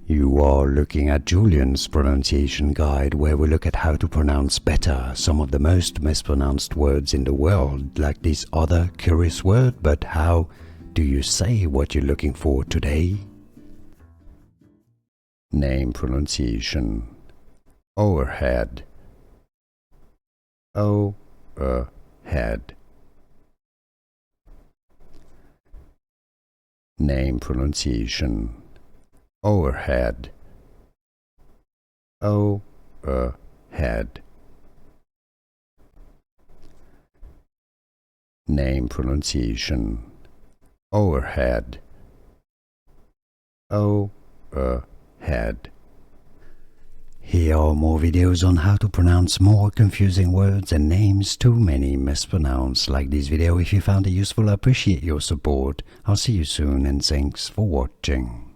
You are looking at Julian's pronunciation guide, where we look at how to pronounce better some of the most mispronounced words in the world, like this other curious word. But how do you say what you're looking for today? Name pronunciation. Overhead. Overhead. Name pronunciation. Overhead. Overhead. Name pronunciation. Overhead. Overhead. Here are more videos on how to pronounce more confusing words and names too many mispronounced. Like this video if you found it useful. I appreciate your support. I'll see you soon and thanks for watching.